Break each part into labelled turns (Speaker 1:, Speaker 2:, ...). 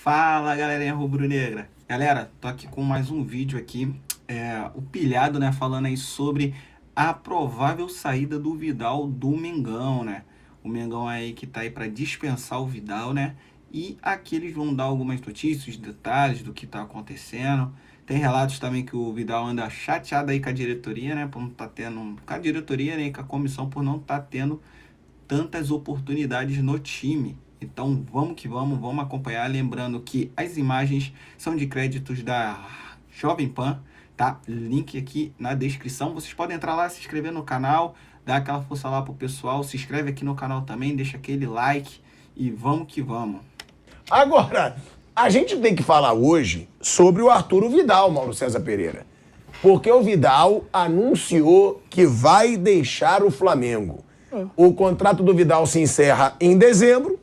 Speaker 1: Fala, galerinha rubro-negra. Galera, tô aqui com mais um vídeo aqui, o Pilhado, né, falando aí sobre a provável saída do Vidal do Mengão, né? O Mengão aí que tá aí para dispensar o Vidal, né? E aqui eles vão dar algumas notícias, detalhes do que tá acontecendo. Tem relatos também que o Vidal anda chateado aí com a diretoria, né? Por não tá tendo, com a diretoria, né, e com a comissão por não tá tendo tantas oportunidades no time. Então vamos que vamos acompanhar, lembrando que as imagens são de créditos da Jovem Pan, tá? Link aqui na descrição, vocês podem entrar lá, se inscrever no canal, dar aquela força lá pro pessoal, se inscreve aqui no canal também, deixa aquele like e vamos que vamos.
Speaker 2: Agora, a gente tem que falar hoje sobre o Arturo Vidal, Mauro César Pereira, porque o Vidal anunciou que vai deixar o Flamengo. O contrato do Vidal se encerra em dezembro,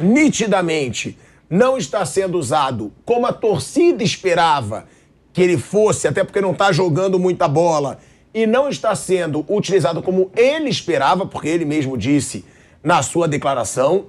Speaker 2: nitidamente não está sendo usado como a torcida esperava que ele fosse, até porque não está jogando muita bola, e não está sendo utilizado como ele esperava, porque ele mesmo disse na sua declaração.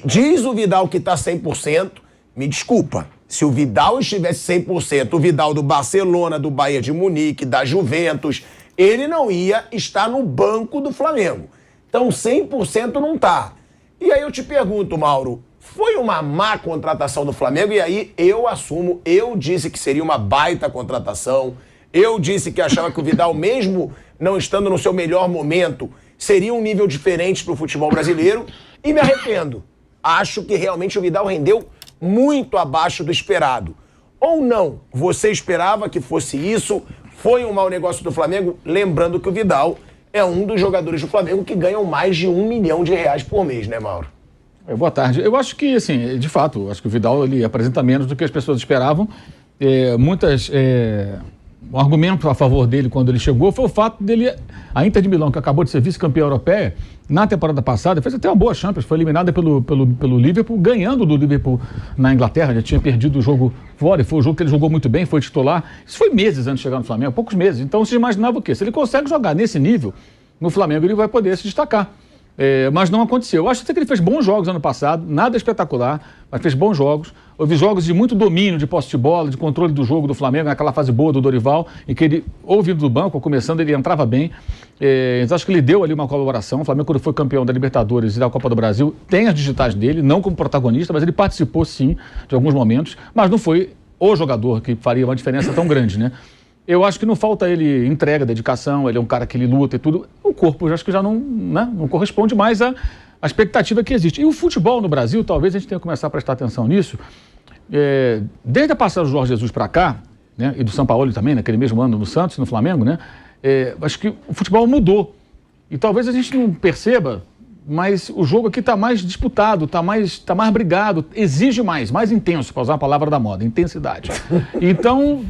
Speaker 2: Diz o Vidal que está 100%, me desculpa, se o Vidal estivesse 100%, o Vidal do Barcelona, do Bayern de Munique, da Juventus, ele não ia estar no banco do Flamengo. Então 100% não está. E aí eu te pergunto, Mauro, foi uma má contratação do Flamengo? E aí eu assumo, eu disse que seria uma baita contratação, eu disse que achava que o Vidal, mesmo não estando no seu melhor momento, seria um nível diferente para o futebol brasileiro, e me arrependo. Acho que realmente o Vidal rendeu muito abaixo do esperado. Ou não, você esperava que fosse isso, foi um mau negócio do Flamengo? Lembrando que o Vidal é um dos jogadores do Flamengo que ganham mais de R$1 milhão por mês, né, Mauro?
Speaker 3: Boa tarde. Eu acho que, assim, de fato, acho que o Vidal ele apresenta menos do que as pessoas esperavam. Um argumento a favor dele quando ele chegou foi o fato dele, a Inter de Milão, que acabou de ser vice-campeã europeia, na temporada passada, fez até uma boa Champions, foi eliminada pelo Liverpool, ganhando do Liverpool na Inglaterra, já tinha perdido o jogo fora, e foi o jogo que ele jogou muito bem, foi titular. Isso foi meses antes de chegar no Flamengo, poucos meses. Então se imaginava o quê? Se ele consegue jogar nesse nível, no Flamengo ele vai poder se destacar. Mas não aconteceu. Eu acho até que ele fez bons jogos ano passado, nada espetacular, mas fez bons jogos. Houve jogos de muito domínio, de posse de bola, de controle do jogo do Flamengo, naquela fase boa do Dorival, em que ele, ou vindo do banco, ou começando, ele entrava bem. Então acho que ele deu ali uma colaboração. O Flamengo, quando foi campeão da Libertadores e da Copa do Brasil, tem as digitais dele, não como protagonista, mas ele participou sim de alguns momentos, mas não foi o jogador que faria uma diferença tão grande, né? Eu acho que não falta ele entrega, dedicação, ele é um cara que ele luta e tudo. O corpo, eu acho que já não corresponde mais à expectativa que existe. E o futebol no Brasil, talvez a gente tenha que começar a prestar atenção nisso. Desde a passagem do Jorge Jesus para cá, né, e do Sampaoli também, naquele mesmo ano no Santos, no Flamengo, né, acho que o futebol mudou. E talvez a gente não perceba, mas o jogo aqui está mais disputado, está mais brigado, exige mais intenso, para usar a palavra da moda, intensidade. Então,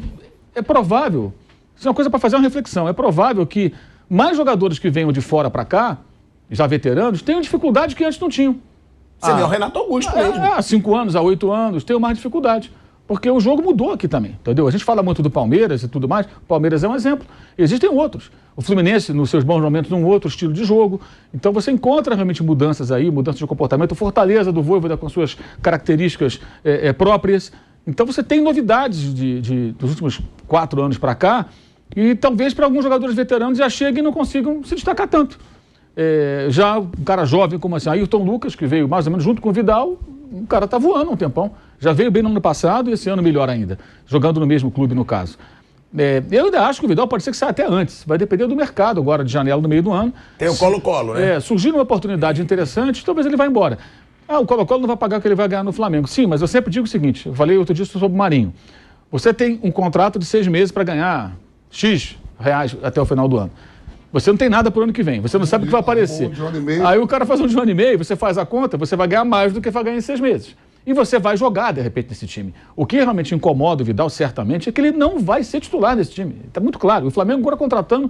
Speaker 3: é provável, isso é uma coisa para fazer uma reflexão, é provável que mais jogadores que venham de fora para cá, já veteranos, tenham dificuldade que antes não tinham.
Speaker 2: Você vê o Renato Augusto mesmo.
Speaker 3: Há 5 anos, há 8 anos, tenham mais dificuldade. Porque o jogo mudou aqui também, entendeu? A gente fala muito do Palmeiras e tudo mais, o Palmeiras é um exemplo. Existem outros. O Fluminense, nos seus bons momentos, num outro estilo de jogo. Então você encontra realmente mudanças aí, mudanças de comportamento. O Fortaleza do Vojvoda com suas características próprias. Então você tem novidades dos últimos 4 anos para cá, e talvez para alguns jogadores veteranos já cheguem e não consigam se destacar tanto. Já um cara jovem como assim, Ayrton Lucas, que veio mais ou menos junto com o Vidal, o cara tá voando um tempão. Já veio bem no ano passado e esse ano melhor ainda, jogando no mesmo clube no caso. Eu ainda acho que o Vidal pode ser que saia até antes, vai depender do mercado agora de janela no meio do ano.
Speaker 2: Tem o Colo-Colo, né?
Speaker 3: Surgindo uma oportunidade interessante, talvez ele vá embora. O Colo-Colo não vai pagar o que ele vai ganhar no Flamengo. Sim, mas eu sempre digo o seguinte, eu falei outro dia sobre o Marinho. Você tem um contrato de 6 meses para ganhar X reais até o final do ano. Você não tem nada pro ano que vem, você não sabe o que vai aparecer. Aí o cara faz um de 1 ano e meio, você faz a conta, você vai ganhar mais do que vai ganhar em 6 meses. E você vai jogar, de repente, nesse time. O que realmente incomoda o Vidal, certamente, é que ele não vai ser titular nesse time. Está muito claro. O Flamengo agora contratando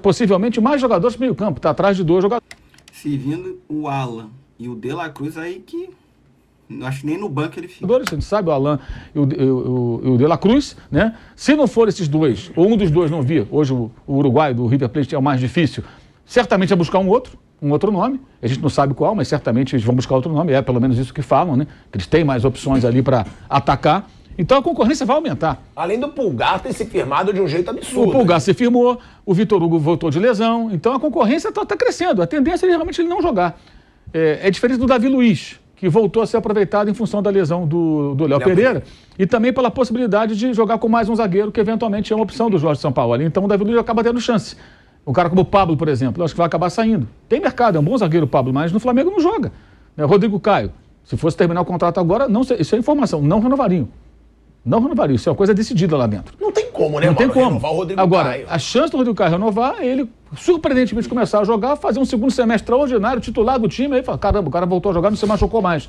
Speaker 3: possivelmente mais jogadores para o meio campo. Está atrás de 2 jogadores.
Speaker 1: Se vindo o Alan e o De La Cruz aí que... Não acho que nem no banco ele fica.
Speaker 3: A gente sabe, o Alan e o De La Cruz, né? Se não for esses dois, ou um dos dois não vir, hoje o Uruguai do River Plate é o mais difícil, certamente é buscar um outro, um outro nome, a gente não sabe qual, mas certamente eles vão buscar outro nome, é pelo menos isso que falam, né? Que eles têm mais opções ali para atacar. Então a concorrência vai aumentar.
Speaker 2: Além do Pulgar ter se firmado de um jeito absurdo.
Speaker 3: O Pulgar se firmou, o Vitor Hugo voltou de lesão, então a concorrência está crescendo. A tendência é realmente ele não jogar. É diferente do Davi Luiz, que voltou a ser aproveitado em função da lesão do Léo Pereira e também pela possibilidade de jogar com mais um zagueiro, que eventualmente é uma opção do Jorge Sampaoli. Então o Davi Luiz acaba tendo chance. Um cara como o Pablo, por exemplo, eu acho que vai acabar saindo. Tem mercado, é um bom zagueiro o Pablo, mas no Flamengo não joga. Rodrigo Caio, se fosse terminar o contrato agora, não, isso é informação, não renovariam. Não renovaria, isso é uma coisa decidida lá dentro.
Speaker 2: Não tem como, né,
Speaker 3: Não tem como.
Speaker 2: Renovar o Rodrigo
Speaker 3: Agora,
Speaker 2: Caio.
Speaker 3: a chance do Rodrigo Caio renovar é ele, surpreendentemente, começar a jogar, fazer um segundo semestre extraordinário, titular do time, aí fala, caramba, o cara voltou a jogar, não se machucou mais.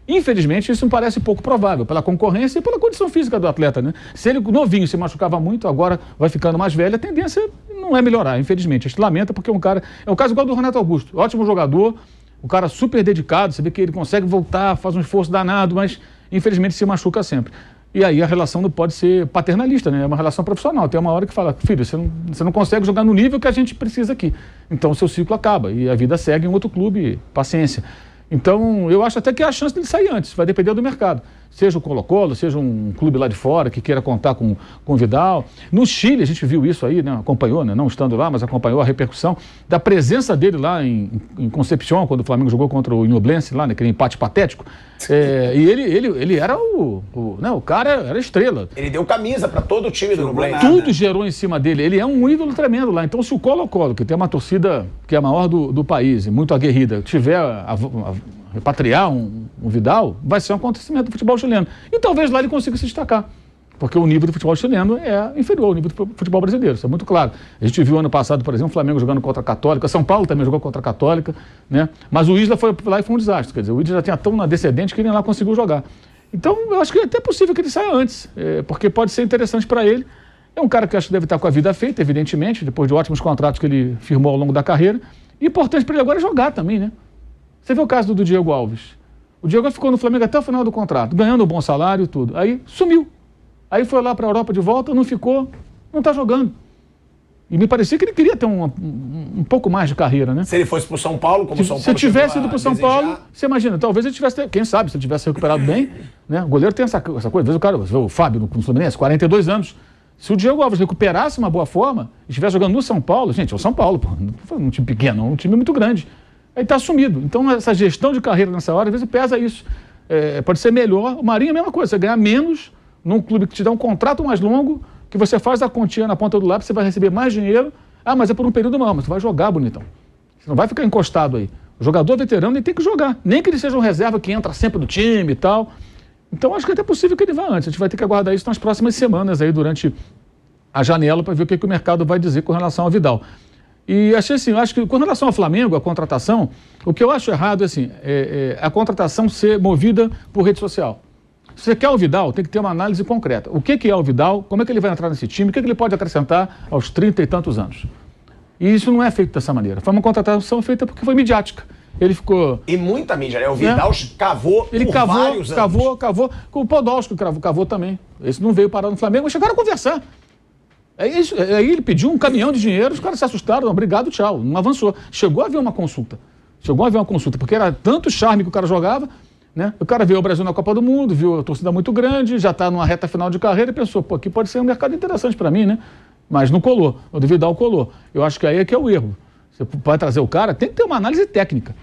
Speaker 3: Infelizmente, isso me parece pouco provável, pela concorrência e pela condição física do atleta, né? Se ele, novinho, se machucava muito, agora vai ficando mais velho, a tendência não é melhorar, infelizmente. A gente lamenta porque é um caso igual do Renato Augusto, ótimo jogador, um cara super dedicado, você vê que ele consegue voltar, faz um esforço danado, mas infelizmente se machuca sempre. E aí a relação não pode ser paternalista, né? É uma relação profissional. Tem uma hora que fala, filho, você não consegue jogar no nível que a gente precisa aqui. Então o seu ciclo acaba e a vida segue em outro clube, paciência. Então eu acho até que há a chance dele sair antes, vai depender do mercado. Seja o Colo-Colo, seja um clube lá de fora que queira contar com o Vidal. No Chile a gente viu isso aí, né? Acompanhou, né? Não estando lá, mas acompanhou a repercussão da presença dele lá em Concepción, quando o Flamengo jogou contra o Ñublense lá, naquele empate patético. E ele era o cara era estrela.
Speaker 2: Ele deu camisa para todo o time do Ñublense.
Speaker 3: Tudo gerou em cima dele. Ele é um ídolo tremendo lá. Então, se o Colo-Colo, que tem uma torcida que é a maior do país, muito aguerrida, tiver repatriar um Vidal, vai ser um acontecimento do futebol chileno. E talvez lá ele consiga se destacar. Porque o nível do futebol chileno é inferior ao nível do futebol brasileiro, isso é muito claro. A gente viu ano passado, por exemplo, o Flamengo jogando contra a Católica, São Paulo também jogou contra a Católica, né? Mas o Isla foi lá e foi um desastre. Quer dizer, o Isla já tinha tão na descendente que ele lá conseguiu jogar. Então, eu acho que é até possível que ele saia antes, porque pode ser interessante para ele. É um cara que eu acho que deve estar com a vida feita, evidentemente, depois de ótimos contratos que ele firmou ao longo da carreira. E importante para ele agora é jogar também, né? Você vê o caso do Diego Alves. O Diego ficou no Flamengo até o final do contrato, ganhando um bom salário e tudo. Aí sumiu. Aí foi lá para a Europa de volta, não ficou, não está jogando. E me parecia que ele queria ter um pouco mais de carreira, né?
Speaker 2: Se ele fosse para o São Paulo, como o São Paulo...
Speaker 3: Se ele tivesse ido para o São Paulo, você imagina, talvez ele tivesse, quem sabe, se ele tivesse recuperado bem, né? O goleiro tem essa coisa, às vezes o cara, o Fábio no Fluminense, 42 anos, se o Diego Alves recuperasse uma boa forma e estivesse jogando no São Paulo, gente, é o São Paulo, pô, não foi um time pequeno, é um time muito grande. Aí está sumido. Então, essa gestão de carreira nessa hora, às vezes pesa isso. Pode ser melhor. O Marinho é a mesma coisa, você ganhar menos num clube que te dá um contrato mais longo, que você faz a continha na ponta do lápis, você vai receber mais dinheiro. Ah, mas é por um período não, mas você vai jogar, bonitão. Você não vai ficar encostado aí. O jogador veterano ele tem que jogar. Nem que ele seja um reserva que entra sempre no time e tal. Então, acho que é até possível que ele vá antes. A gente vai ter que aguardar isso nas próximas semanas aí, durante a janela, para ver o que o mercado vai dizer com relação ao Vidal. E achei assim, eu acho que com relação ao Flamengo, a contratação, o que eu acho errado é assim, a contratação ser movida por rede social. Se você quer o Vidal, tem que ter uma análise concreta. O que é o Vidal, como é que ele vai entrar nesse time, o que ele pode acrescentar aos 30 e tantos anos. E isso não é feito dessa maneira. Foi uma contratação feita porque foi midiática. Ele ficou...
Speaker 2: E muita mídia, né? O Vidal cavou
Speaker 3: ele
Speaker 2: por
Speaker 3: cavou,
Speaker 2: vários anos.
Speaker 3: Cavou. Com o Podolski cavou também. Esse não veio parar no Flamengo, mas chegaram a conversar. Aí ele pediu um caminhão de dinheiro, os caras se assustaram, obrigado, tchau, não avançou. Chegou a haver uma consulta, porque era tanto charme que o cara jogava, né? O cara viu o Brasil na Copa do Mundo, viu a torcida muito grande, já está numa reta final de carreira e pensou, pô, aqui pode ser um mercado interessante para mim, né? Mas não colou, o do Vidal colou. Eu acho que aí é que é o erro. Você vai trazer o cara, tem que ter uma análise técnica.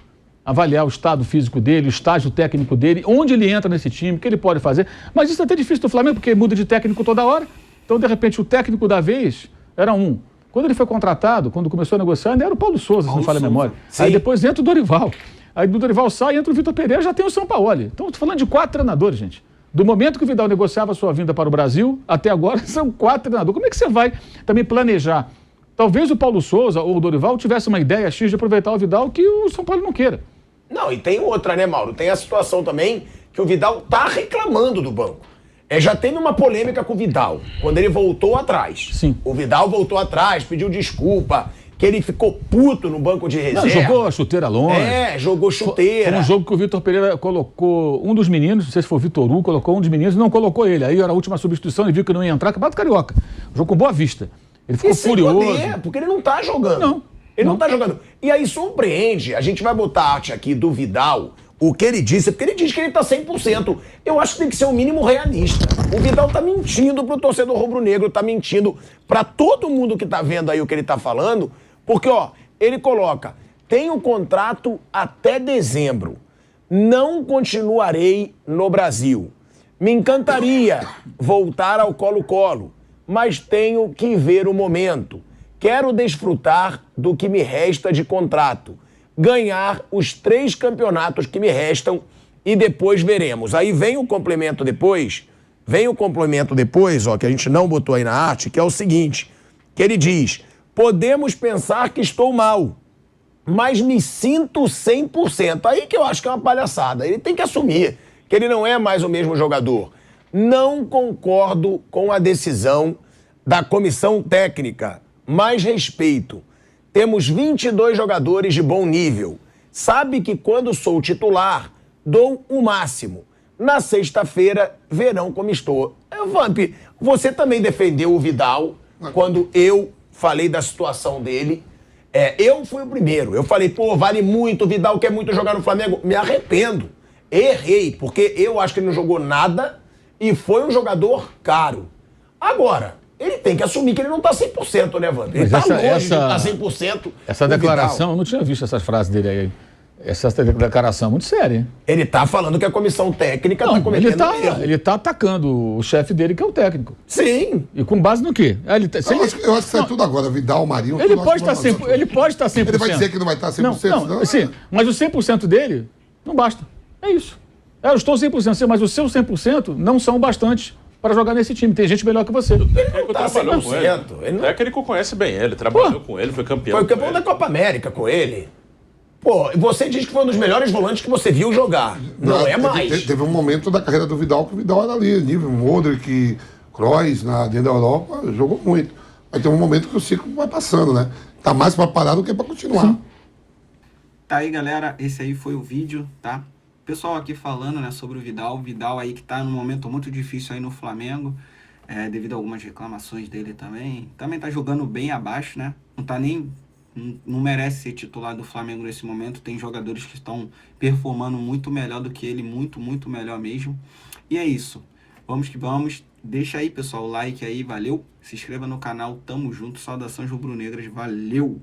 Speaker 3: Avaliar o estado físico dele, o estágio técnico dele, onde ele entra nesse time, o que ele pode fazer. Mas isso é até difícil do Flamengo, porque muda de técnico toda hora. Então, de repente, o técnico da vez era um. Quando ele foi contratado, quando começou a negociar, ainda era o Paulo Souza, se não falha a memória. Sim. Aí depois entra o Dorival. Aí do Dorival sai, entra o Vitor Pereira, já tem o Sampaoli. Então, estou falando de 4 treinadores, gente. Do momento que o Vidal negociava a sua vinda para o Brasil, até agora, são 4 treinadores. Como é que você vai também planejar? Talvez o Paulo Souza ou o Dorival tivesse uma ideia X de aproveitar o Vidal que o São Paulo não queira.
Speaker 2: Não, e tem outra, né, Mauro? Tem a situação também que o Vidal tá reclamando do banco. Já teve uma polêmica com o Vidal, quando ele voltou atrás.
Speaker 3: Sim.
Speaker 2: O Vidal voltou atrás, pediu desculpa, que ele ficou puto no banco de reserva.
Speaker 3: Não, jogou a chuteira longe.
Speaker 2: Jogou chuteira.
Speaker 3: Foi um jogo que o Vitor Pereira colocou um dos meninos, não sei se foi o Vitor Hugo, colocou um dos meninos e não colocou ele. Aí era a última substituição, ele viu que não ia entrar, Campeonato Carioca. Jogo com Boa Vista. Ele ficou furioso.
Speaker 2: Porque ele não tá jogando.
Speaker 3: Não.
Speaker 2: Ele não tá jogando. E aí surpreende, a gente vai botar a arte aqui do Vidal, o que ele disse, porque ele diz que ele tá 100%. Eu acho que tem que ser o mínimo realista. O Vidal tá mentindo pro torcedor rubro-negro, tá mentindo pra todo mundo que tá vendo aí o que ele tá falando, porque, ó, ele coloca, tem um contrato até dezembro, não continuarei no Brasil. Me encantaria voltar ao Colo-Colo, mas tenho que ver o momento. Quero desfrutar do que me resta de contrato, ganhar os 3 campeonatos que me restam e depois veremos. Aí vem o complemento depois, ó, que a gente não botou aí na arte, que é o seguinte, que ele diz, podemos pensar que estou mal, mas me sinto 100%. Aí que eu acho que é uma palhaçada. Ele tem que assumir que ele não é mais o mesmo jogador. Não concordo com a decisão da comissão técnica. Mais respeito. Temos 22 jogadores de bom nível. Sabe que quando sou titular, dou o máximo. Na sexta-feira, verão como estou. Vamp, você também defendeu o Vidal quando eu falei da situação dele. Eu fui o primeiro. Eu falei, pô, vale muito, o Vidal quer muito jogar no Flamengo. Me arrependo. Errei, porque eu acho que ele não jogou nada e foi um jogador caro. Agora, ele tem que assumir que ele não tá 100%, né, Wander? Ele tá longe de estar 100%.
Speaker 3: Essa declaração, eu não tinha visto essas frases dele aí. Essa declaração é muito séria, hein?
Speaker 2: Ele tá falando que a comissão técnica tá cometendo erro.
Speaker 3: Ele tá atacando o chefe dele, que é o técnico.
Speaker 2: Sim.
Speaker 3: E com base no quê?
Speaker 4: Eu acho que sai tudo agora. Vidal, Marinho...
Speaker 3: Ele pode estar 100%. Ele vai
Speaker 4: dizer que não vai estar 100%?
Speaker 3: Não, sim, mas o 100% dele não basta. É isso. Eu estou 100%, mas os seus 100% não são bastantes para jogar nesse time. Tem gente melhor que você.
Speaker 5: O técnico trabalhou com ele. O técnico conhece bem ele, trabalhou com ele, foi campeão.
Speaker 2: Foi campeão da Copa América com ele. Pô, você diz que foi um dos melhores volantes que você viu jogar. Não é mais.
Speaker 4: Teve um momento da carreira do Vidal que o Vidal era ali, nível Modric, Kroos, dentro da Europa, jogou muito. Mas tem um momento que o ciclo vai passando, né? Tá mais pra parar do que pra continuar.
Speaker 1: Sim. Tá aí, galera. Esse aí foi o vídeo, tá? Pessoal aqui falando, né, sobre o Vidal. O Vidal aí que tá num momento muito difícil aí no Flamengo, devido a algumas reclamações dele também. Também tá jogando bem abaixo, né? Não merece ser titular do Flamengo nesse momento. Tem jogadores que estão performando muito melhor do que ele, muito, muito melhor mesmo. E é isso. Vamos que vamos. Deixa aí, pessoal, o like aí, valeu. Se inscreva no canal, tamo junto. Saudações rubro-negras, valeu!